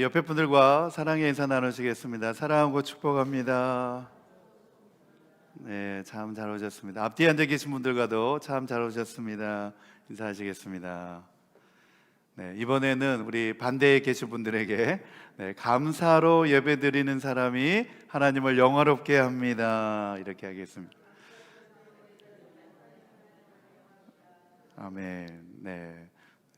우리 옆에 분들과 사랑의 인사 나누시겠습니다. 사랑하고 축복합니다. 네, 참 잘 오셨습니다. 앞뒤에 앉아 계신 분들과도 참 잘 오셨습니다. 인사하시겠습니다. 네, 이번에는 우리 반대에 계신 분들에게 감사로 예배드리는 사람이 하나님을 영화롭게 합니다. 이렇게 하겠습니다. 아멘. 네,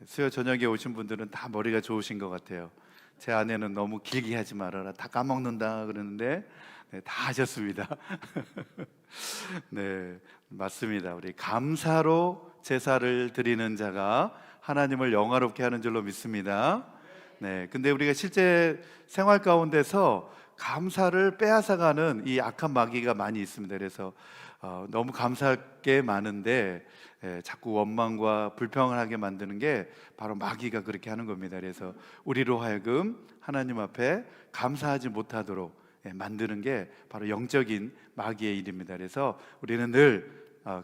수요 저녁에 오신 분들은 다 머리가 좋으신 것 같아요. 제 아내는 너무 길게 하지 말아라, 다 까먹는다 그러는데 다 하셨습니다. 네, 맞습니다. 우리 감사로 제사를 드리는 자가 하나님을 영화롭게 하는 줄로 믿습니다. 네, 근데 우리가 실제 생활 가운데서 감사를 빼앗아가는 이 악한 마귀가 많이 있습니다. 그래서 너무 감사할 게 많은데 자꾸 원망과 불평을 하게 만드는 게 바로 마귀가 그렇게 하는 겁니다. 그래서 우리로 하여금 하나님 앞에 감사하지 못하도록 만드는 게 바로 영적인 마귀의 일입니다. 그래서 우리는 늘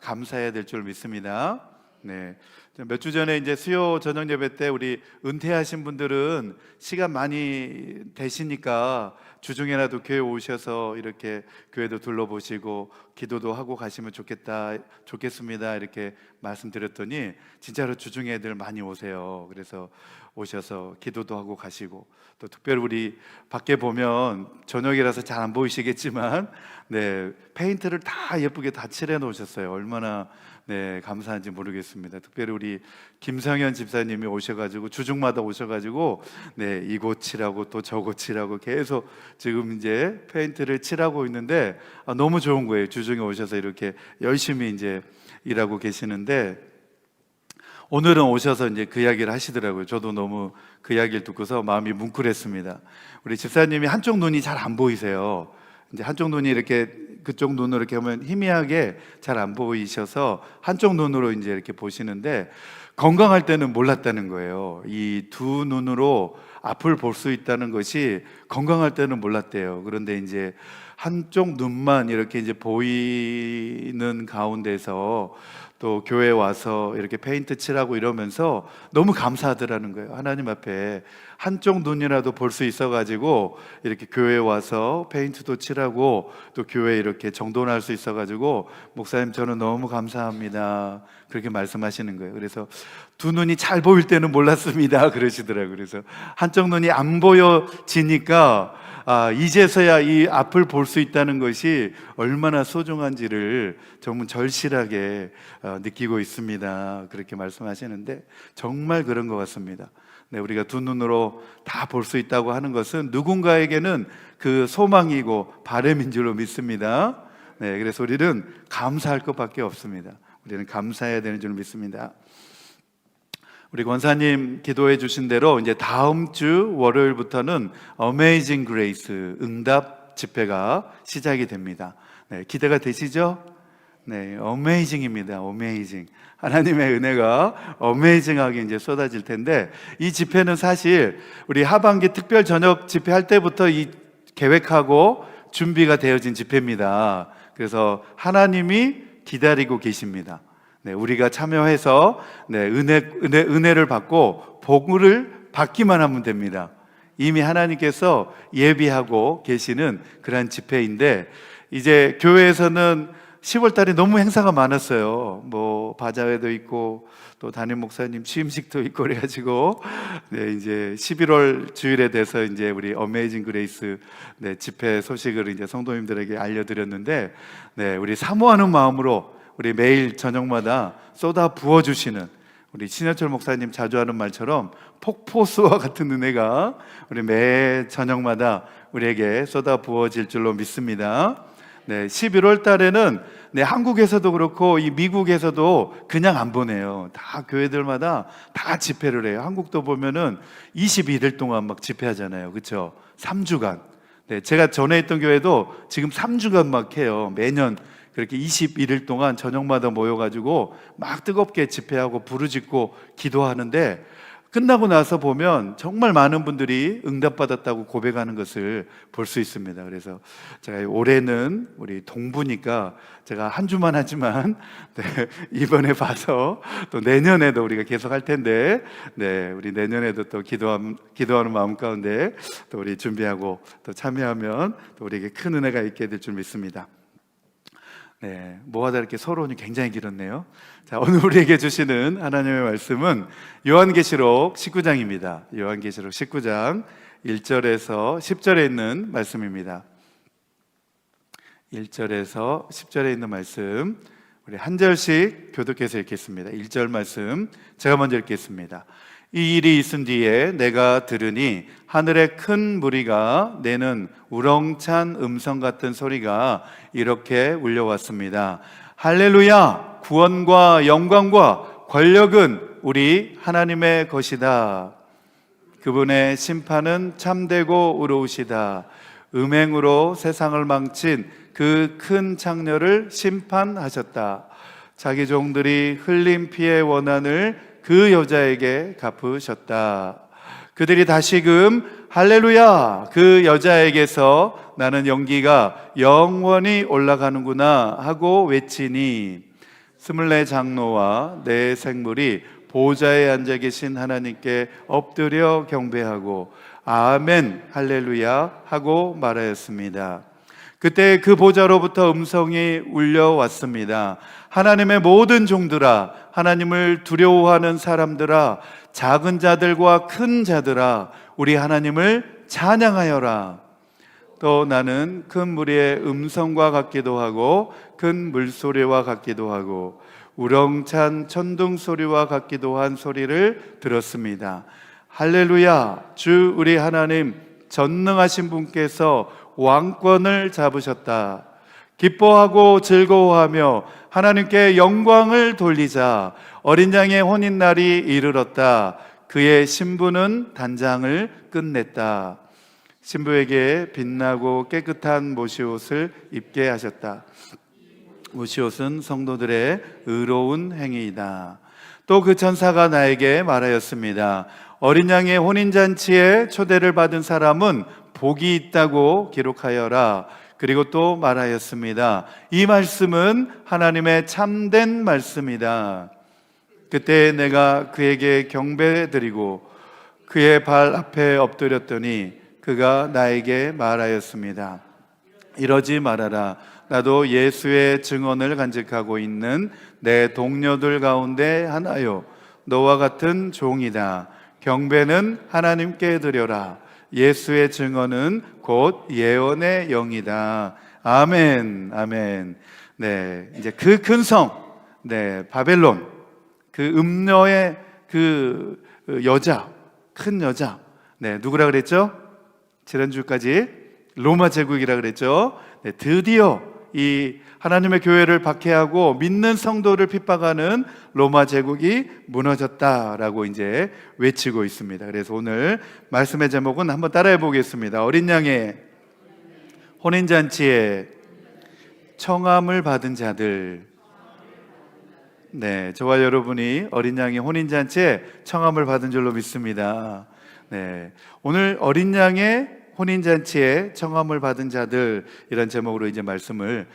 감사해야 될 줄 믿습니다. 네, 몇 주 전에 이제 수요 저녁 예배 때 우리 은퇴하신 분들은 시간 많이 되시니까 주중에라도 교회 오셔서 이렇게 교회도 둘러보시고 기도도 하고 가시면 좋겠습니다. 이렇게 말씀드렸더니 진짜로 주중에 애들 많이 오세요. 그래서 오셔서 기도도 하고 가시고, 또 특별히 우리 밖에 보면 저녁이라서 잘 안 보이시겠지만 페인트를 다 예쁘게 다 칠해 놓으셨어요. 얼마나 감사한지 모르겠습니다. 특별히 우리 김성현 집사님이 오셔가지고 주중마다 오셔가지고 이곳 칠하고 또 저곳 칠하고 계속 지금 이제 페인트를 칠하고 있는데 너무 좋은 거예요. 주중에 오셔서 이렇게 열심히 이제 일하고 계시는데, 오늘은 오셔서 이제 그 이야기를 하시더라고요. 저도 너무 그 이야기를 듣고서 마음이 뭉클했습니다. 우리 집사님이 한쪽 눈이 잘 안 보이세요. 이제 한쪽 눈이 이렇게 그쪽 눈으로 이렇게 하면 희미하게 잘 안 보이셔서 한쪽 눈으로 이제 이렇게 보시는데, 건강할 때는 몰랐다는 거예요. 이 두 눈으로 앞을 볼 수 있다는 것이 건강할 때는 몰랐대요. 그런데 이제 한쪽 눈만 이렇게 이제 보이는 가운데서 또 교회 와서 이렇게 페인트 칠하고 이러면서 너무 감사하더라는 거예요. 하나님 앞에 한쪽 눈이라도 볼 수 있어가지고 이렇게 교회 와서 페인트도 칠하고 또 교회 이렇게 정돈할 수 있어가지고 목사님 저는 너무 감사합니다. 그렇게 말씀하시는 거예요. 그래서 두 눈이 잘 보일 때는 몰랐습니다. 그러시더라고요. 그래서 한쪽 눈이 안 보여지니까 이제서야 이 앞을 볼 수 있다는 것이 얼마나 소중한지를 정말 절실하게 느끼고 있습니다. 그렇게 말씀하시는데 정말 그런 것 같습니다. 우리가 두 눈으로 다 볼 수 있다고 하는 것은 누군가에게는 그 소망이고 바람인 줄로 믿습니다. 그래서 우리는 감사할 것밖에 없습니다. 우리는 감사해야 되는 줄 믿습니다. 우리 권사님 기도해 주신 대로 이제 다음 주 월요일부터는 Amazing Grace 응답 집회가 시작이 됩니다. 기대가 되시죠? Amazing입니다. Amazing. 하나님의 은혜가 Amazing하게 이제 쏟아질 텐데, 이 집회는 사실 우리 하반기 특별 저녁 집회 할 때부터 이 계획하고 준비가 되어진 집회입니다. 그래서 하나님이 기다리고 계십니다. 우리가 참여해서 은혜를 받고 복을 받기만 하면 됩니다. 이미 하나님께서 예비하고 계시는 그런 집회인데, 이제 교회에서는 10월 달에 너무 행사가 많았어요. 뭐 바자회도 있고 또 담임 목사님 취임식도 있고 그래가지고 이제 11월 주일에 돼서 이제 우리 어메이징 그레이스 집회 소식을 이제 성도님들에게 알려드렸는데, 우리 사모하는 마음으로 우리 매일 저녁마다 쏟아 부어주시는 우리 신현철 목사님 자주 하는 말처럼 폭포수와 같은 은혜가 우리 매 저녁마다 우리에게 쏟아 부어질 줄로 믿습니다. 11월 달에는 한국에서도 그렇고 이 미국에서도 그냥 안 보내요. 다 교회들마다 다 집회를 해요. 한국도 보면은 22일 동안 막 집회하잖아요. 그렇죠? 3주간. 제가 전에 있던 교회도 지금 3주간 막 해요. 매년 그렇게 21일 동안 저녁마다 모여가지고 막 뜨겁게 집회하고 부르짖고 기도하는데, 끝나고 나서 보면 정말 많은 분들이 응답받았다고 고백하는 것을 볼 수 있습니다. 그래서 제가 올해는 우리 동부니까 제가 한 주만 하지만 네, 이번에 봐서 또 내년에도 우리가 계속 할 텐데 네, 우리 내년에도 또 기도하는 마음 가운데 또 우리 준비하고 또 참여하면 또 우리에게 큰 은혜가 있게 될 줄 믿습니다. 네, 뭐하다 이렇게 서론이 굉장히 길었네요. 자, 오늘 우리에게 주시는 하나님의 말씀은 요한계시록 19장입니다. 요한계시록 19장 1절에서 10절에 있는 말씀입니다. 1절에서 10절에 있는 말씀, 우리 한 절씩 교독해서 읽겠습니다. 1절 말씀 제가 먼저 읽겠습니다. 이 일이 있은 뒤에 내가 들으니 하늘에 큰 무리가 내는 우렁찬 음성 같은 소리가 이렇게 울려왔습니다. 할렐루야! 구원과 영광과 권력은 우리 하나님의 것이다. 그분의 심판은 참되고 의로우시다. 음행으로 세상을 망친 그 큰 창녀를 심판하셨다. 자기 종들이 흘린 피의 원한을 그 여자에게 갚으셨다. 그들이 다시금 할렐루야, 그 여자에게서 나는 연기가 영원히 올라가는구나 하고 외치니 24 장로와 네 생물이 보좌에 앉아 계신 하나님께 엎드려 경배하고 아멘 할렐루야 하고 말하였습니다. 그때 그 보좌로부터 음성이 울려왔습니다. 하나님의 모든 종들아, 하나님을 두려워하는 사람들아, 작은 자들과 큰 자들아, 우리 하나님을 찬양하여라. 또 나는 큰 무리의 음성과 같기도 하고 큰 물소리와 같기도 하고 우렁찬 천둥 소리와 같기도 한 소리를 들었습니다. 할렐루야, 주 우리 하나님 전능하신 분께서 왕권을 잡으셨다. 기뻐하고 즐거워하며 하나님께 영광을 돌리자. 어린 양의 혼인날이 이르렀다. 그의 신부는 단장을 끝냈다. 신부에게 빛나고 깨끗한 모시옷을 입게 하셨다. 모시옷은 성도들의 의로운 행위이다. 또 그 천사가 나에게 말하였습니다. 어린 양의 혼인잔치에 초대를 받은 사람은 복이 있다고 기록하여라. 그리고 또 말하였습니다. 이 말씀은 하나님의 참된 말씀이다. 그때 내가 그에게 경배드리고 그의 발 앞에 엎드렸더니 그가 나에게 말하였습니다. 이러지 말아라. 나도 예수의 증언을 간직하고 있는 내 동료들 가운데 하나요. 너와 같은 종이다. 경배는 하나님께 드려라. 예수의 증언은 곧 예언의 영이다. 아멘, 아멘. 네, 이제 그 큰 성, 네, 바벨론, 그 음녀의 그 여자, 큰 여자, 네, 누구라 그랬죠? 지난주까지 로마 제국이라 그랬죠. 네, 드디어 이 하나님의 교회를 박해하고 믿는 성도를 핍박하는 로마 제국이 무너졌다라고 이제 외치고 있습니다. 그래서 오늘 말씀의 제목은 한번 따라해 보겠습니다. 어린 양의 혼인잔치에 청함을 받은 자들. 네, 저와 여러분이 어린 양의 혼인잔치에 청함을 받은 줄로 믿습니다. 네, 오늘 어린 양의 혼인잔치에 청함을 받은 자들, 이런 제목으로 이제 말씀을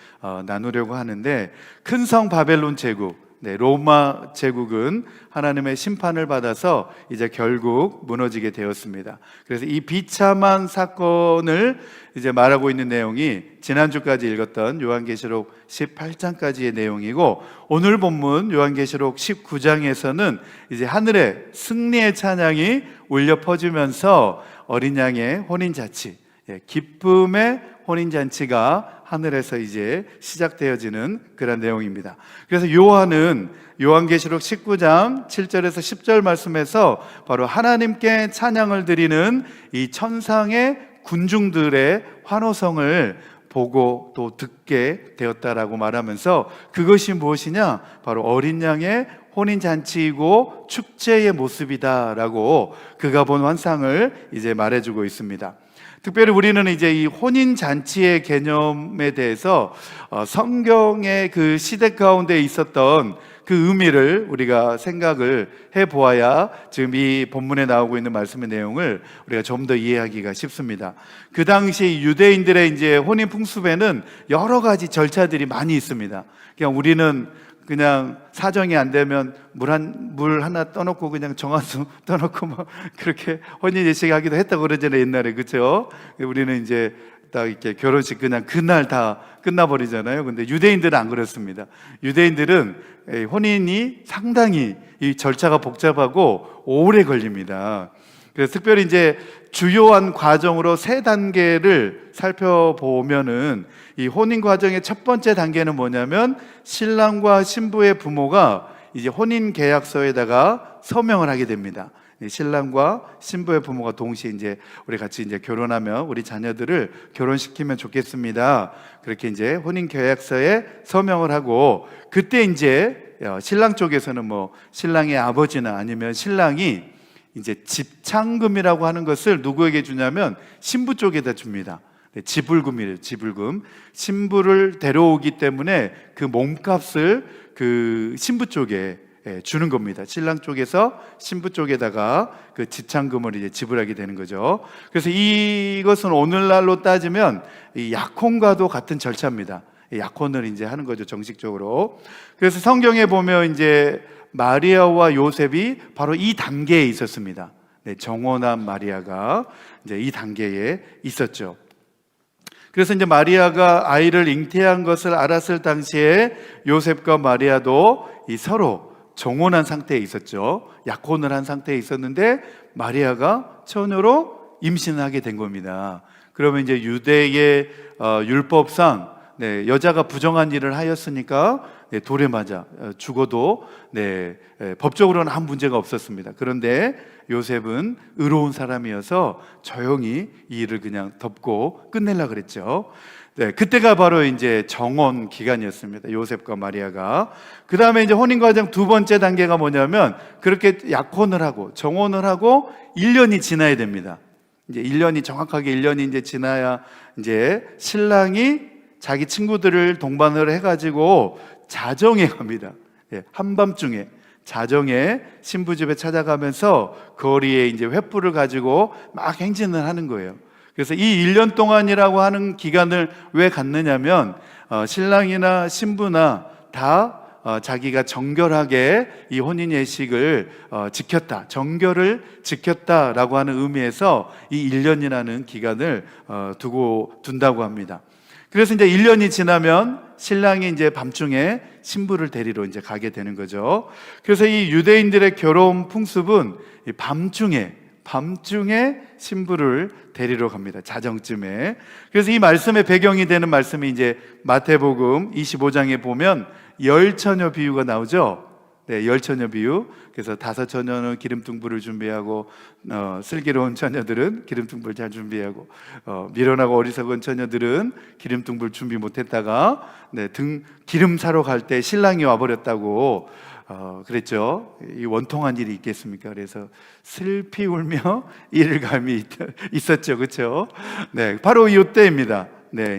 나누려고 하는데, 큰 성 바벨론 제국, 네, 로마 제국은 하나님의 심판을 받아서 이제 결국 무너지게 되었습니다. 그래서 이 비참한 사건을 이제 말하고 있는 내용이 지난주까지 읽었던 요한계시록 18장까지의 내용이고, 오늘 본문 요한계시록 19장에서는 이제 하늘에 승리의 찬양이 울려 퍼지면서 어린 양의 혼인잔치, 기쁨의 혼인잔치가 하늘에서 이제 시작되어지는 그런 내용입니다. 그래서 요한은 요한계시록 19장 7절에서 10절 말씀에서 바로 하나님께 찬양을 드리는 이 천상의 군중들의 환호성을 보고 또 듣게 되었다라고 말하면서, 그것이 무엇이냐? 바로 어린 양의 혼인잔치이고 축제의 모습이다라고 그가 본 환상을 이제 말해주고 있습니다. 특별히 우리는 이제 이 혼인잔치의 개념에 대해서 성경의 그 시대 가운데 있었던 그 의미를 우리가 생각을 해보아야 지금 이 본문에 나오고 있는 말씀의 내용을 우리가 좀 더 이해하기가 쉽습니다. 그 당시 유대인들의 이제 혼인 풍습에는 여러 가지 절차들이 많이 있습니다. 그냥 우리는 그냥 사정이 안 되면 물 하나 떠놓고 그냥 정한수 떠놓고 뭐 그렇게 혼인 예식하기도 했다고 그러잖아요, 옛날에. 그렇죠? 우리는 이제 딱 이렇게 결혼식 그냥 그날 다 끝나버리잖아요. 근데 유대인들은 안 그렇습니다. 유대인들은 혼인이 상당히 이 절차가 복잡하고 오래 걸립니다. 그래서 특별히 이제 주요한 과정으로 3단계를 살펴보면은 이 혼인 과정의 첫 번째 단계는 뭐냐면 신랑과 신부의 부모가 이제 혼인 계약서에다가 서명을 하게 됩니다. 신랑과 신부의 부모가 동시에 이제 우리 같이 이제 결혼하면 우리 자녀들을 결혼시키면 좋겠습니다. 그렇게 이제 혼인 계약서에 서명을 하고, 그때 이제 신랑 쪽에서는 뭐 신랑의 아버지나 아니면 신랑이 이제 집창금이라고 하는 것을 누구에게 주냐면 신부 쪽에다 줍니다. 지불금이래요. 지불금. 신부를 데려오기 때문에 그 몸값을 그 신부 쪽에 주는 겁니다. 신랑 쪽에서 신부 쪽에다가 그 집창금을 이제 지불하게 되는 거죠. 그래서 이것은 오늘날로 따지면 이 약혼과도 같은 절차입니다. 약혼을 이제 하는 거죠, 정식적으로. 그래서 성경에 보면 이제 마리아와 요셉이 바로 이 단계에 있었습니다. 정혼한 마리아가 이제 이 단계에 있었죠. 그래서 이제 마리아가 아이를 잉태한 것을 알았을 당시에 요셉과 마리아도 이 서로 정혼한 상태에 있었죠. 약혼을 한 상태에 있었는데 마리아가 처녀로 임신하게 된 겁니다. 그러면 이제 유대의 율법상 여자가 부정한 일을 하였으니까 돌에 맞아 죽어도 법적으로는 아무 문제가 없었습니다. 그런데 요셉은 의로운 사람이어서 조용히 이 일을 그냥 덮고 끝내려고 그랬죠. 그때가 바로 이제 정혼 기간이었습니다. 요셉과 마리아가. 그 다음에 이제 혼인 과정 두 번째 단계가 뭐냐면 그렇게 약혼을 하고 정혼을 하고 1년이 지나야 됩니다. 이제 1년이 정확하게 1년이 이제 지나야 이제 신랑이 자기 친구들을 동반을 해가지고 자정에 갑니다. 한밤중에 자정에 신부 집에 찾아가면서 거리에 이제 횃불을 가지고 막 행진을 하는 거예요. 그래서 이 1년 동안이라고 하는 기간을 왜 갖느냐면 신랑이나 신부나 다 자기가 정결하게 이 혼인 예식을 지켰다, 정결을 지켰다라고 하는 의미에서 이 1년이라는 기간을 둔다고 합니다. 그래서 이제 1년이 지나면 신랑이 이제 밤중에 신부를 데리러 이제 가게 되는 거죠. 그래서 이 유대인들의 결혼 풍습은 밤중에 신부를 데리러 갑니다. 자정쯤에. 그래서 이 말씀의 배경이 되는 말씀이 이제 마태복음 25장에 보면 열처녀 비유가 나오죠. 열처녀 비유. 그래서 5처녀는 기름등불을 준비하고 슬기로운 처녀들은 기름등불 잘 준비하고 미련하고 어리석은 처녀들은 기름등불 준비 못했다가 기름 사러 갈 때 신랑이 와버렸다고 그랬죠. 이 원통한 일이 있겠습니까? 그래서 슬피 울며 이를 감이 있었죠, 그렇죠? 바로 이때입니다.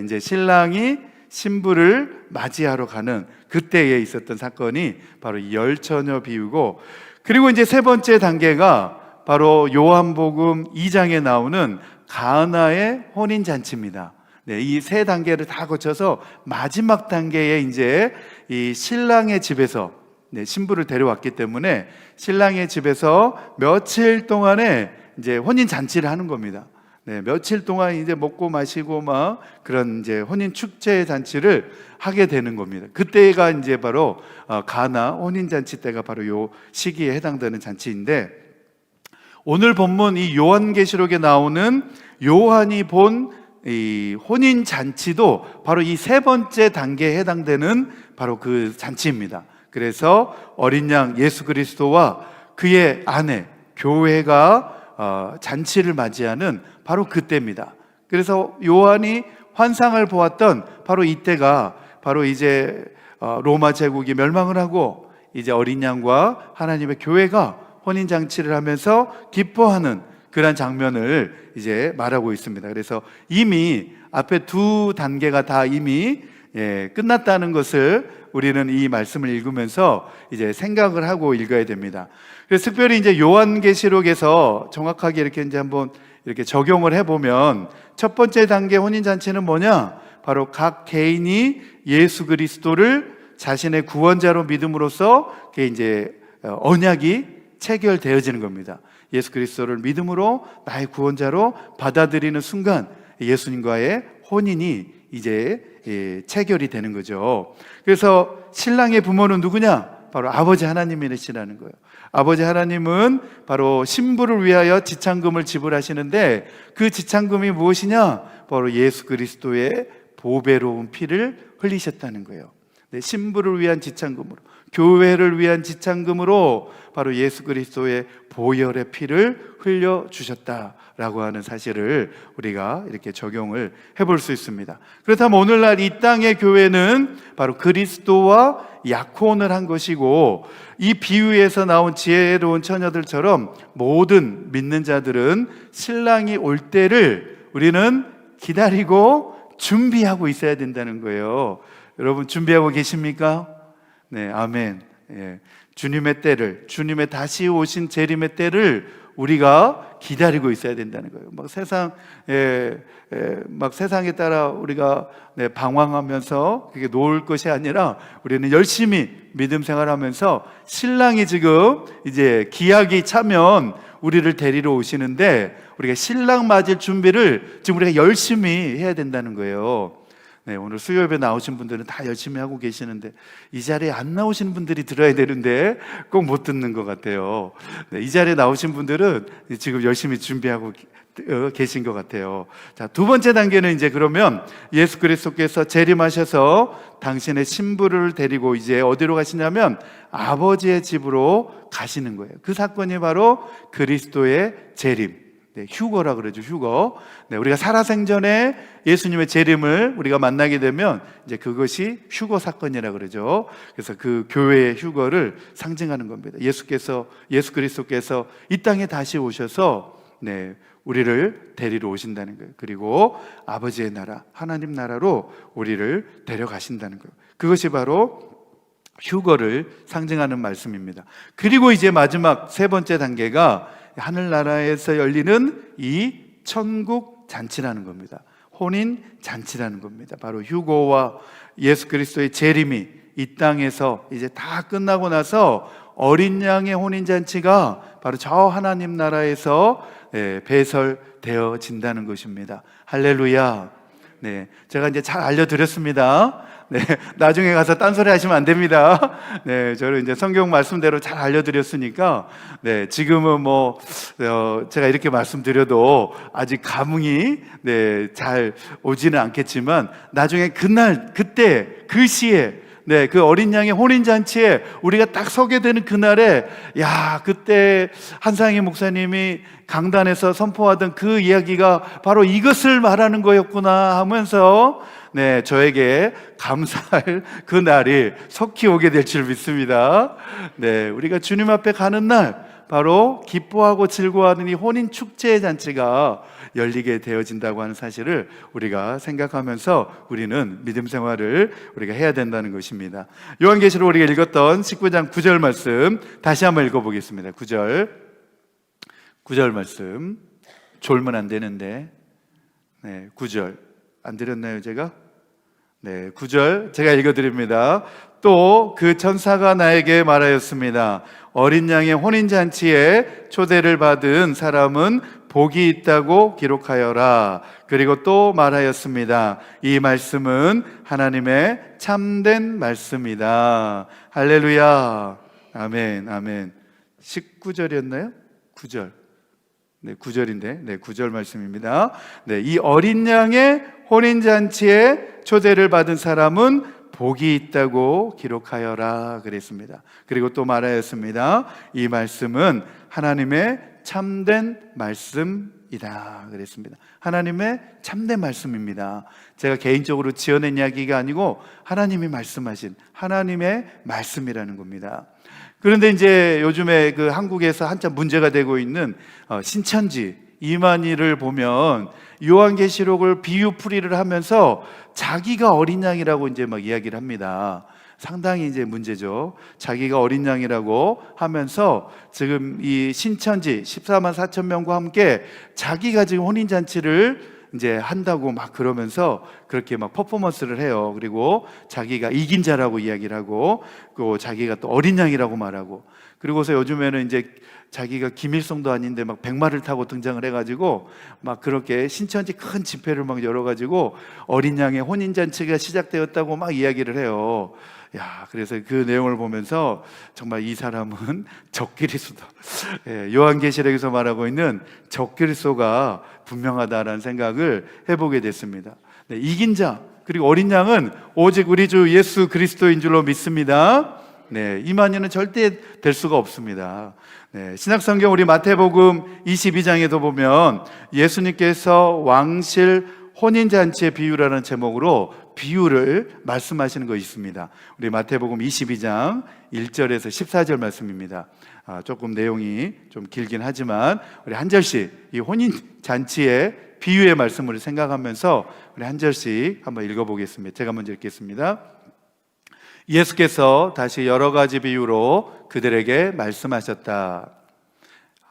이제 신랑이 신부를 맞이하러 가는 그때에 있었던 사건이 바로 이 열처녀 비유고, 그리고 이제 세 번째 단계가 바로 요한복음 2장에 나오는 가나의 혼인 잔치입니다. 이 세 단계를 다 거쳐서 마지막 단계에 이제 이 신랑의 집에서 신부를 데려왔기 때문에 신랑의 집에서 며칠 동안에 이제 혼인 잔치를 하는 겁니다. 며칠 동안 이제 먹고 마시고 막 그런 이제 혼인 축제 잔치를 하게 되는 겁니다. 그때가 이제 바로 가나 혼인 잔치 때가 바로 요 시기에 해당되는 잔치인데, 오늘 본문 이 요한계시록에 나오는 요한이 본 이 혼인 잔치도 바로 이 세 번째 단계에 해당되는 바로 그 잔치입니다. 그래서 어린 양 예수 그리스도와 그의 아내 교회가 잔치를 맞이하는 바로 그때입니다. 그래서 요한이 환상을 보았던 바로 이때가 바로 이제 로마 제국이 멸망을 하고 이제 어린 양과 하나님의 교회가 혼인 잔치를 하면서 기뻐하는 그런 장면을 이제 말하고 있습니다. 그래서 이미 앞에 두 단계가 다 이미 끝났다는 것을 우리는 이 말씀을 읽으면서 이제 생각을 하고 읽어야 됩니다. 그래서 특별히 이제 요한계시록에서 정확하게 이렇게 이제 한번 이렇게 적용을 해보면 첫 번째 단계 혼인잔치는 뭐냐? 바로 각 개인이 예수 그리스도를 자신의 구원자로 믿음으로써 그게 이제 언약이 체결되어지는 겁니다. 예수 그리스도를 믿음으로 나의 구원자로 받아들이는 순간 예수님과의 혼인이 이제 체결이 되는 거죠. 그래서 신랑의 부모는 누구냐? 바로 아버지 하나님이시라는 거예요. 아버지 하나님은 바로 신부를 위하여 지참금을 지불하시는데 그 지참금이 무엇이냐? 바로 예수 그리스도의 보배로운 피를 흘리셨다는 거예요. 신부를 위한 지참금으로, 교회를 위한 지참금으로 바로 예수 그리스도의 보혈의 피를 흘려주셨다라고 하는 사실을 우리가 이렇게 적용을 해볼 수 있습니다. 그렇다면 오늘날 이 땅의 교회는 바로 그리스도와 약혼을 한 것이고, 이 비유에서 나온 지혜로운 처녀들처럼 모든 믿는 자들은 신랑이 올 때를 우리는 기다리고 준비하고 있어야 된다는 거예요. 여러분 준비하고 계십니까? 네, 아멘. 주님의 때를, 주님의 다시 오신 재림의 때를 우리가 기다리고 있어야 된다는 거예요. 막 세상에 따라 우리가 방황하면서 그게 놓을 것이 아니라 우리는 열심히 믿음 생활하면서 신랑이 지금 이제 기약이 차면 우리를 데리러 오시는데 우리가 신랑 맞을 준비를 지금 우리가 열심히 해야 된다는 거예요. 오늘 수요예배 나오신 분들은 다 열심히 하고 계시는데 이 자리에 안 나오신 분들이 들어야 되는데 꼭 못 듣는 것 같아요. 이 자리에 나오신 분들은 지금 열심히 준비하고 계신 것 같아요. 자, 두 번째 단계는 이제 그러면 예수 그리스도께서 재림하셔서 당신의 신부를 데리고 이제 어디로 가시냐면 아버지의 집으로 가시는 거예요. 그 사건이 바로 그리스도의 재림. 휴거라 그러죠. 휴거. 우리가 살아생전에 예수님의 재림을 우리가 만나게 되면 이제 그것이 휴거 사건이라 그러죠. 그래서 그 교회의 휴거를 상징하는 겁니다. 예수 그리스도께서 이 땅에 다시 오셔서 우리를 데리러 오신다는 거예요. 그리고 아버지의 나라, 하나님 나라로 우리를 데려가신다는 거예요. 그것이 바로 휴거를 상징하는 말씀입니다. 그리고 이제 마지막 세 번째 단계가 하늘나라에서 열리는 이 천국 잔치라는 겁니다. 혼인 잔치라는 겁니다. 바로 휴거와 예수 그리스도의 재림이 이 땅에서 이제 다 끝나고 나서 어린 양의 혼인 잔치가 바로 저 하나님 나라에서 배설되어진다는 것입니다. 할렐루야. 제가 이제 잘 알려드렸습니다. 나중에 가서 딴소리 하시면 안 됩니다. 저를 이제 성경 말씀대로 잘 알려드렸으니까, 지금은 제가 이렇게 말씀드려도 아직 감흥이, 잘 오지는 않겠지만, 나중에 그때, 그 시에, 그 어린 양의 혼인잔치에 우리가 딱 서게 되는 그날에, 그때 한상희 목사님이 강단에서 선포하던 그 이야기가 바로 이것을 말하는 거였구나 하면서 저에게 감사할 그 날이 속히 오게 될 줄 믿습니다. 우리가 주님 앞에 가는 날 바로 기뻐하고 즐거워하는 이 혼인 축제의 잔치가 열리게 되어진다고 하는 사실을 우리가 생각하면서 우리는 믿음 생활을 우리가 해야 된다는 것입니다. 요한계시록 우리가 읽었던 19장 9절 말씀 다시 한번 읽어보겠습니다. 9절 말씀 졸면 안 되는데 9절 안 드렸나요 제가? 9절 제가 읽어드립니다. 또 그 천사가 나에게 말하였습니다. 어린 양의 혼인잔치에 초대를 받은 사람은 복이 있다고 기록하여라. 그리고 또 말하였습니다. 이 말씀은 하나님의 참된 말씀이다. 할렐루야. 아멘, 아멘. 19절이었나요? 9절. 9절인데, 9절 말씀입니다. 이 어린 양의 혼인잔치에 초대를 받은 사람은 복이 있다고 기록하여라 그랬습니다. 그리고 또 말하였습니다. 이 말씀은 하나님의 참된 말씀이다 그랬습니다. 하나님의 참된 말씀입니다. 제가 개인적으로 지어낸 이야기가 아니고 하나님이 말씀하신 하나님의 말씀이라는 겁니다. 그런데 이제 요즘에 그 한국에서 한참 문제가 되고 있는 신천지, 이만희를 보면 요한계시록을 비유풀이를 하면서 자기가 어린 양이라고 이제 막 이야기를 합니다. 상당히 이제 문제죠. 자기가 어린 양이라고 하면서 지금 이 신천지 14만 4천 명과 함께 자기가 지금 혼인잔치를 이제 한다고 막 그러면서 그렇게 막 퍼포먼스를 해요. 그리고 자기가 이긴 자라고 이야기를 하고, 또 자기가 또 어린 양이라고 말하고, 그리고서 요즘에는 이제 자기가 김일성도 아닌데 막 백마를 타고 등장을 해가지고 막 그렇게 신천지 큰 집회를 막 열어가지고 어린 양의 혼인잔치가 시작되었다고 막 이야기를 해요. 야, 그래서 그 내용을 보면서 정말 이 사람은 적그리스도, 요한계시록에서 말하고 있는 적그리스도가 분명하다라는 생각을 해보게 됐습니다. 네, 이긴 자 그리고 어린 양은 오직 우리 주 예수 그리스도인 줄로 믿습니다. 네, 이만희는 절대 될 수가 없습니다. 네, 신약성경 우리 마태복음 22장에도 보면 예수님께서 왕실 혼인잔치의 비유라는 제목으로 비유를 말씀하시는 것이 있습니다. 우리 마태복음 22장 1절에서 14절 말씀입니다. 조금 내용이 좀 길긴 하지만 우리 한 절씩 이 혼인잔치의 비유의 말씀을 생각하면서 우리 한 절씩 한번 읽어보겠습니다. 제가 먼저 읽겠습니다. 예수께서 다시 여러 가지 비유로 그들에게 말씀하셨다.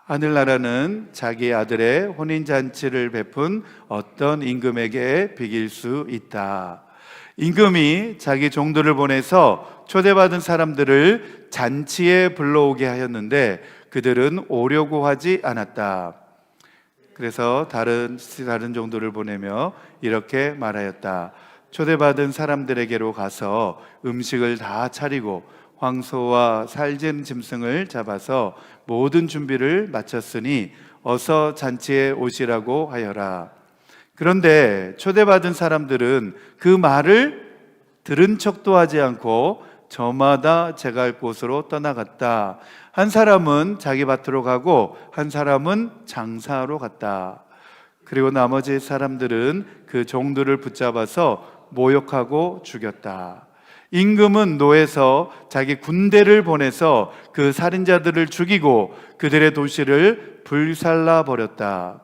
하늘나라는 자기 아들의 혼인잔치를 베푼 어떤 임금에게 비길 수 있다. 임금이 자기 종들을 보내서 초대받은 사람들을 잔치에 불러오게 하였는데 그들은 오려고 하지 않았다. 그래서 다른 종들을 보내며 이렇게 말하였다. 초대받은 사람들에게로 가서 음식을 다 차리고 황소와 살찐 짐승을 잡아서 모든 준비를 마쳤으니 어서 잔치에 오시라고 하여라. 그런데 초대받은 사람들은 그 말을 들은 척도 하지 않고 저마다 제갈 곳으로 떠나갔다. 한 사람은 자기 밭으로 가고 한 사람은 장사하러 갔다. 그리고 나머지 사람들은 그 종들을 붙잡아서 모욕하고 죽였다. 임금은 노에서 자기 군대를 보내서 그 살인자들을 죽이고 그들의 도시를 불살라 버렸다.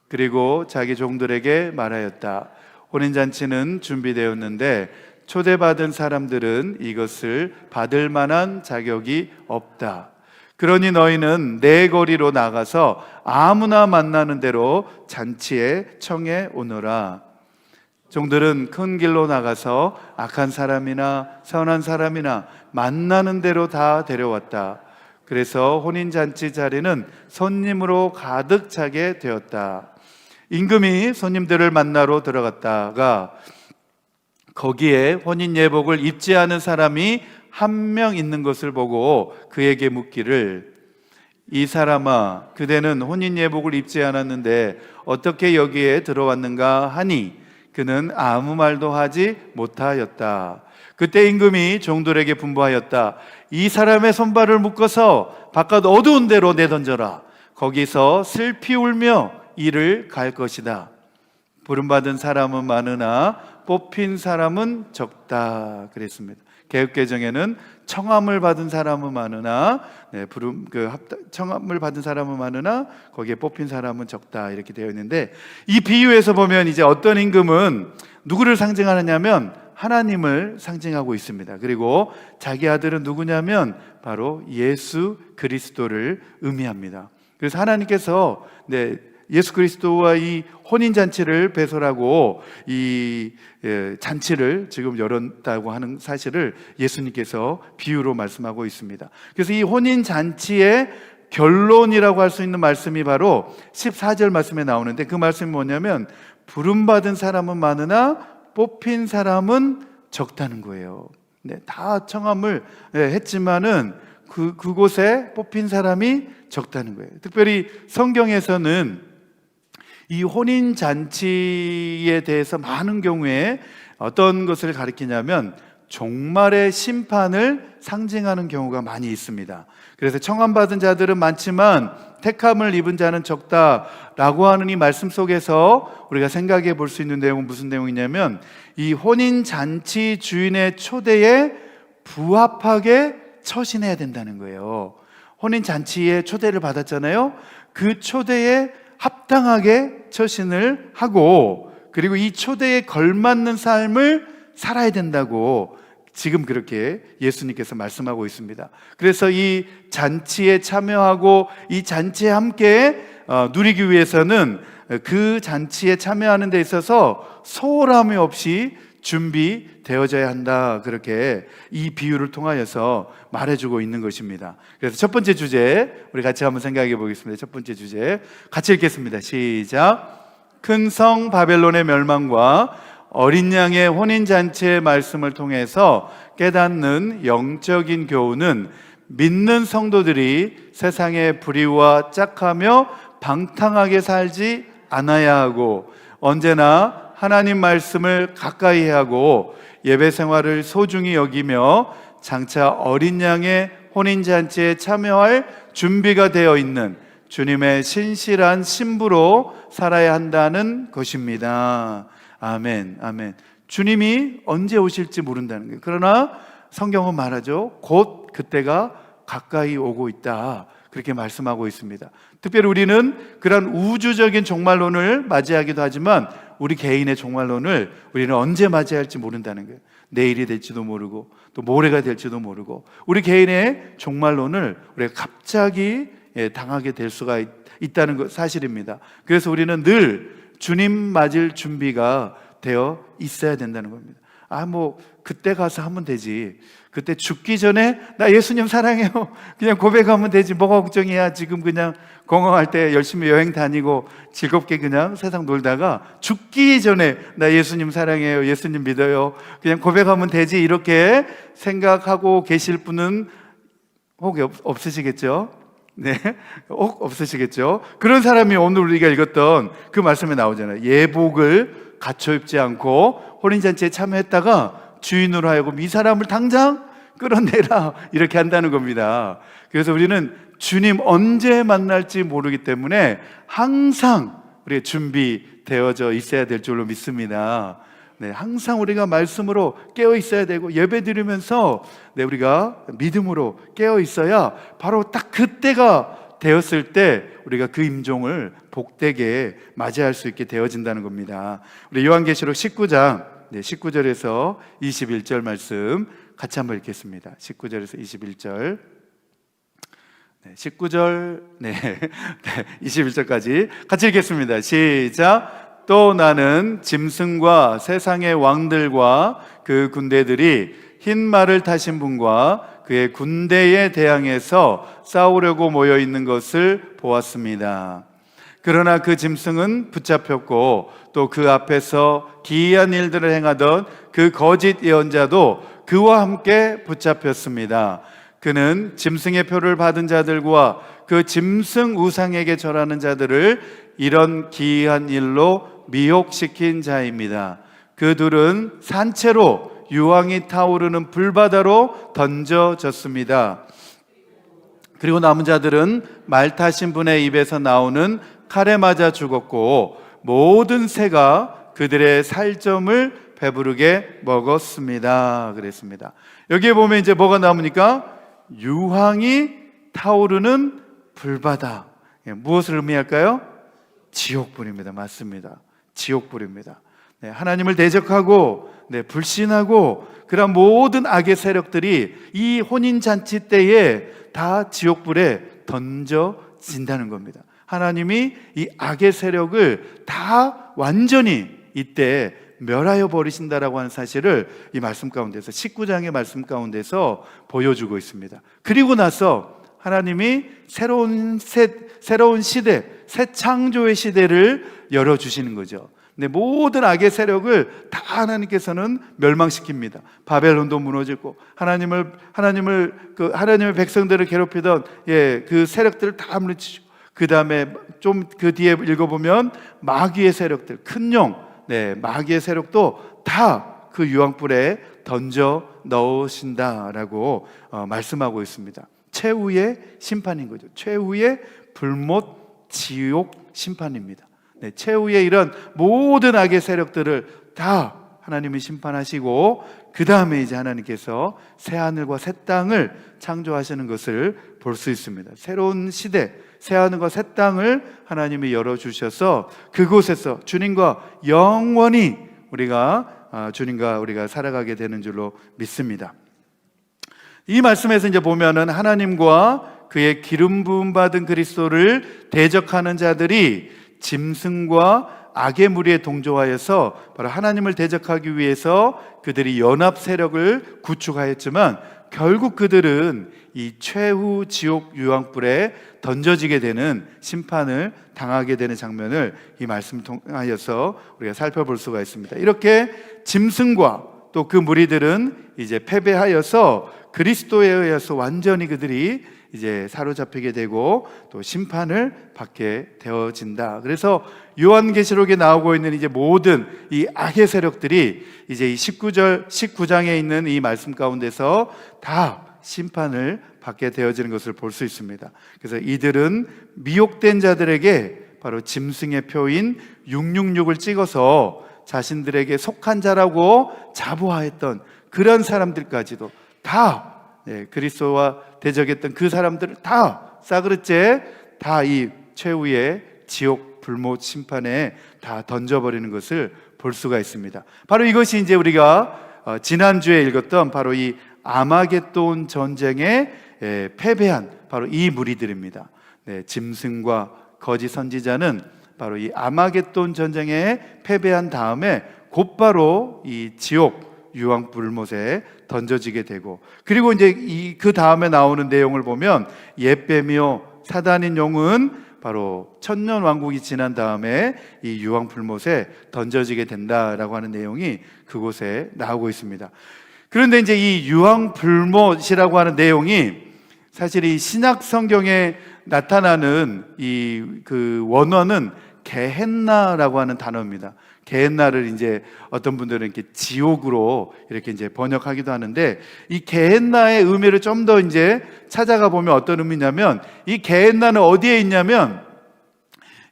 그리고 자기 종들에게 말하였다. 혼인잔치는 준비되었는데 초대받은 사람들은 이것을 받을 만한 자격이 없다. 그러니 너희는 내 거리로 나가서 아무나 만나는 대로 잔치에 청해 오너라. 종들은 큰 길로 나가서 악한 사람이나 선한 사람이나 만나는 대로 다 데려왔다. 그래서 혼인잔치 자리는 손님으로 가득 차게 되었다. 임금이 손님들을 만나러 들어갔다가 거기에 혼인 예복을 입지 않은 사람이 한 명 있는 것을 보고 그에게 묻기를 이 사람아 그대는 혼인 예복을 입지 않았는데 어떻게 여기에 들어왔는가 하니 그는 아무 말도 하지 못하였다. 그때 임금이 종들에게 분부하였다. 이 사람의 손발을 묶어서 바깥 어두운 데로 내던져라. 거기서 슬피 울며 이를 갈 것이다. 부름받은 사람은 많으나 뽑힌 사람은 적다. 그랬습니다. 개역개정에는 청함을 받은 사람은 많으나 청함을 받은 사람은 많으나 거기에 뽑힌 사람은 적다 이렇게 되어 있는데 이 비유에서 보면 이제 어떤 임금은 누구를 상징하느냐면 하나님을 상징하고 있습니다. 그리고 자기 아들은 누구냐면 바로 예수 그리스도를 의미합니다. 그래서 하나님께서 예수 그리스도와 이 혼인잔치를 배설하고 이 잔치를 지금 열었다고 하는 사실을 예수님께서 비유로 말씀하고 있습니다. 그래서 이 혼인잔치의 결론이라고 할 수 있는 말씀이 바로 14절 말씀에 나오는데 그 말씀이 뭐냐면 부름받은 사람은 많으나 뽑힌 사람은 적다는 거예요. 다 청함을 했지만은 그곳에 뽑힌 사람이 적다는 거예요. 특별히 성경에서는 이 혼인잔치에 대해서 많은 경우에 어떤 것을 가리키냐면 종말의 심판을 상징하는 경우가 많이 있습니다. 그래서 청함받은 자들은 많지만 택함을 입은 자는 적다라고 하는 이 말씀 속에서 우리가 생각해 볼 수 있는 내용은 무슨 내용이냐면 이 혼인잔치 주인의 초대에 부합하게 처신해야 된다는 거예요. 혼인잔치에 초대를 받았잖아요. 그 초대에 합당하게 처신을 하고, 그리고 이 초대에 걸맞는 삶을 살아야 된다고 지금 그렇게 예수님께서 말씀하고 있습니다. 그래서 이 잔치에 참여하고 이 잔치에 함께 누리기 위해서는 그 잔치에 참여하는 데 있어서 소홀함이 없이 준비되어져야 한다, 그렇게 이 비유를 통하여서 말해주고 있는 것입니다. 그래서 첫 번째 주제 우리 같이 한번 생각해 보겠습니다. 첫 번째 주제 같이 읽겠습니다. 시작. 큰 성 바벨론의 멸망과 어린 양의 혼인잔치의 말씀을 통해서 깨닫는 영적인 교훈은 믿는 성도들이 세상의 불의와 짝하며 방탕하게 살지 않아야 하고, 언제나 하나님 말씀을 가까이 하고 예배 생활을 소중히 여기며 장차 어린 양의 혼인잔치에 참여할 준비가 되어 있는 주님의 신실한 신부로 살아야 한다는 것입니다. 아멘, 아멘. 주님이 언제 오실지 모른다는 거예요. 그러나 성경은 말하죠. 곧 그때가 가까이 오고 있다, 그렇게 말씀하고 있습니다. 특별히 우리는 그런 우주적인 종말론을 맞이하기도 하지만 우리 개인의 종말론을 우리는 언제 맞이할지 모른다는 거예요. 내일이 될지도 모르고 또 모레가 될지도 모르고, 우리 개인의 종말론을 우리가 갑자기 당하게 될 수가 있다는 것 사실입니다. 그래서 우리는 늘 주님 맞을 준비가 되어 있어야 된다는 겁니다. 그때 가서 하면 되지, 그때 죽기 전에 나 예수님 사랑해요 그냥 고백하면 되지, 뭐가 걱정이야. 지금 그냥 건강할 때 열심히 여행 다니고 즐겁게 그냥 세상 놀다가 죽기 전에 나 예수님 사랑해요, 예수님 믿어요, 그냥 고백하면 되지, 이렇게 생각하고 계실 분은 혹 없으시겠죠? 네, 없으시겠죠? 그런 사람이 오늘 우리가 읽었던 그 말씀에 나오잖아요. 예복을 갖춰 입지 않고 혼인잔치에 참여했다가 주인으로 하여금 이 사람을 당장 끌어내라, 이렇게 한다는 겁니다. 그래서 우리는 주님 언제 만날지 모르기 때문에 항상 우리가 준비되어져 있어야 될 줄로 믿습니다. 네, 항상 우리가 말씀으로 깨어 있어야 되고 예배 드리면서 우리가 믿음으로 깨어 있어야 바로 딱 그때가 되었을 때 우리가 그 임종을 복되게 맞이할 수 있게 되어진다는 겁니다. 우리 요한계시록 19장 19절에서 21절 말씀 같이 한번 읽겠습니다. 19절에서 21절. 19절 21절까지 같이 읽겠습니다. 시작. 또 나는 짐승과 세상의 왕들과 그 군대들이 흰 말을 타신 분과 그의 군대에 대항해서 싸우려고 모여 있는 것을 보았습니다. 그러나 그 짐승은 붙잡혔고 또 그 앞에서 기이한 일들을 행하던 그 거짓 예언자도 그와 함께 붙잡혔습니다. 그는 짐승의 표를 받은 자들과 그 짐승 우상에게 절하는 자들을 이런 기이한 일로 미혹시킨 자입니다. 그 둘은 산채로 유황이 타오르는 불바다로 던져졌습니다. 그리고 남은 자들은 말 타신 분의 입에서 나오는 칼에 맞아 죽었고 모든 새가 그들의 살점을 배부르게 먹었습니다. 그랬습니다. 여기에 보면 이제 뭐가 나옵니까? 유황이 타오르는 불바다. 무엇을 의미할까요? 지옥불입니다. 맞습니다. 지옥불입니다. 하나님을 대적하고 불신하고 그런 모든 악의 세력들이 이 혼인잔치 때에 다 지옥불에 던져진다는 겁니다. 하나님이 이 악의 세력을 다 완전히 이때 멸하여 버리신다라고 하는 사실을 이 말씀 가운데서 19장의 말씀 가운데서 보여주고 있습니다. 그리고 나서 하나님이 새로운 시대, 새 창조의 시대를 열어주시는 거죠. 모든 악의 세력을 다 하나님께서는 멸망시킵니다. 바벨론도 무너지고 하나님의 백성들을 괴롭히던 그 세력들을 다 물리치고, 그 다음에 좀 그 뒤에 읽어보면 마귀의 세력들, 큰 용, 마귀의 세력도 다 그 유황불에 던져 넣으신다라고 말씀하고 있습니다. 최후의 심판인 거죠. 최후의 불못 지옥 심판입니다. 최후의 이런 모든 악의 세력들을 다 하나님이 심판하시고 그 다음에 이제 하나님께서 새 하늘과 새 땅을 창조하시는 것을 볼 수 있습니다. 새로운 시대, 새 하늘과 새 땅을 하나님이 열어주셔서 그곳에서 주님과 영원히 주님과 우리가 살아가게 되는 줄로 믿습니다. 이 말씀에서 이제 보면은 하나님과 그의 기름 부음 받은 그리스도를 대적하는 자들이 짐승과 악의 무리에 동조하여서 바로 하나님을 대적하기 위해서 그들이 연합 세력을 구축하였지만 결국 그들은 이 최후 지옥 유황불에 던져지게 되는 심판을 당하게 되는 장면을 이 말씀을 통하여서 우리가 살펴볼 수가 있습니다. 이렇게 짐승과 또 그 무리들은 이제 패배하여서 그리스도에 의해서 완전히 그들이 이제 사로잡히게 되고 또 심판을 받게 되어진다. 그래서 요한계시록에 나오고 있는 이제 모든 이 악의 세력들이 이제 이 19장에 있는 이 말씀 가운데서 다 심판을 받게 되어지는 것을 볼 수 있습니다. 그래서 이들은 미혹된 자들에게 바로 짐승의 표인 666을 찍어서 자신들에게 속한 자라고 자부하였던 그런 사람들까지도 다 그리스도와 대적했던 그 사람들을 다 싸그릇째 다 이 최후의 지옥 불못 심판에 다 던져버리는 것을 볼 수가 있습니다. 바로 이것이 이제 우리가 지난주에 읽었던 바로 이 아마겟돈 전쟁에 패배한 바로 이 무리들입니다. 짐승과 거짓 선지자는 바로 이 아마겟돈 전쟁에 패배한 다음에 곧바로 이 지옥 유황불못에 던져지게 되고, 그리고 이제 그 다음에 나오는 내용을 보면 옛뱀이요 사단인 용은 바로 천년 왕국이 지난 다음에 이 유황불못에 던져지게 된다라고 하는 내용이 그곳에 나오고 있습니다. 그런데 이제 이 유황불못이라고 하는 내용이 사실 이 신약 성경에 나타나는 그 원어는 게헨나라고 하는 단어입니다. 게헨나를 이제 어떤 분들은 이렇게 지옥으로 이렇게 이제 번역하기도 하는데, 이 게헨나의 의미를 좀 더 이제 찾아가 보면 어떤 의미냐면, 이 게헨나는 어디에 있냐면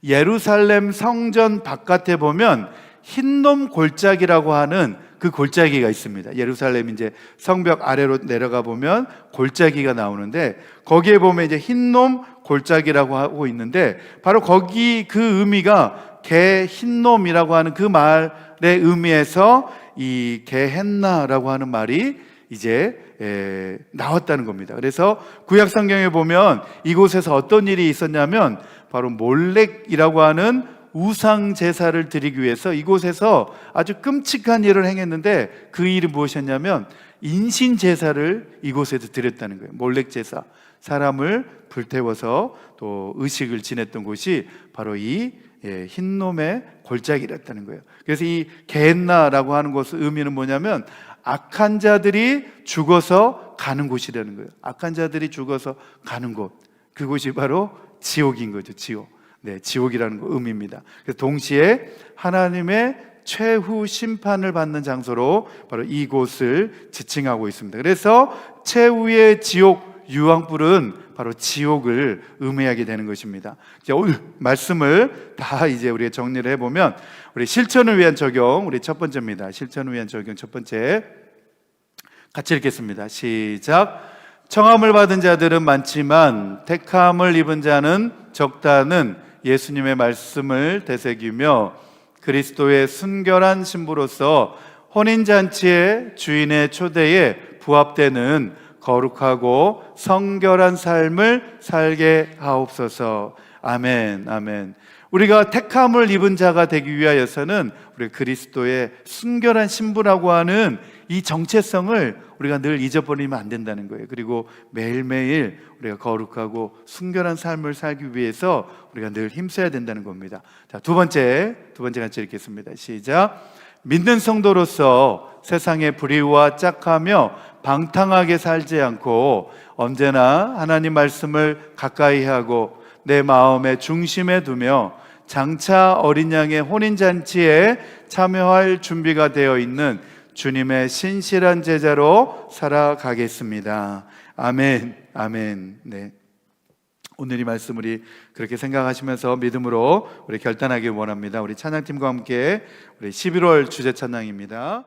예루살렘 성전 바깥에 보면 흰놈 골짜기라고 하는 그 골짜기가 있습니다. 예루살렘 이제 성벽 아래로 내려가 보면 골짜기가 나오는데, 거기에 보면 이제 흰놈 골짜기라고 하고 있는데, 바로 거기 그 의미가 개 흰놈이라고 하는 그 말의 의미에서 이 게헨나라고 하는 말이 이제 나왔다는 겁니다. 그래서 구약 성경에 보면 이곳에서 어떤 일이 있었냐면 바로 몰렉이라고 하는 우상 제사를 드리기 위해서 이곳에서 아주 끔찍한 일을 행했는데, 그 일이 무엇이었냐면 인신 제사를 이곳에서 드렸다는 거예요. 몰렉 제사, 사람을 불태워서 또 의식을 지냈던 곳이 바로 이 흰놈의 골짜기였다는 거예요. 그래서 이 게헨나라고 하는 것의 의미는 뭐냐면 악한 자들이 죽어서 가는 곳이라는 거예요. 악한 자들이 죽어서 가는 곳, 그곳이 바로 지옥인 거죠. 지옥. 지옥이라는 의미입니다. 그래서 동시에 하나님의 최후 심판을 받는 장소로 바로 이곳을 지칭하고 있습니다. 그래서 최후의 지옥 유황불은 바로 지옥을 의미하게 되는 것입니다. 오늘 말씀을 다 이제 우리가 정리를 해보면, 우리 실천을 위한 적용, 우리 첫 번째입니다. 실천을 위한 적용 첫 번째 같이 읽겠습니다. 시작. 청함을 받은 자들은 많지만 택함을 입은 자는 적다는 예수님의 말씀을 되새기며 그리스도의 순결한 신부로서 혼인잔치의 주인의 초대에 부합되는 거룩하고 성결한 삶을 살게 하옵소서. 아멘, 아멘. 우리가 택함을 입은 자가 되기 위하여서는 우리 그리스도의 순결한 신부라고 하는 이 정체성을 우리가 늘 잊어버리면 안 된다는 거예요. 그리고 매일매일 우리가 거룩하고 순결한 삶을 살기 위해서 우리가 늘 힘써야 된다는 겁니다. 자, 두 번째 같이 읽겠습니다. 시작. 믿는 성도로서 세상의 불의와 짝하며 방탕하게 살지 않고 언제나 하나님 말씀을 가까이 하고 내 마음의 중심에 두며 장차 어린 양의 혼인잔치에 참여할 준비가 되어 있는 주님의 신실한 제자로 살아가겠습니다. 아멘, 아멘. 네. 오늘 이 말씀 우리 그렇게 생각하시면서 믿음으로 우리 결단하길 원합니다. 우리 찬양팀과 함께 우리 11월 주제 찬양입니다.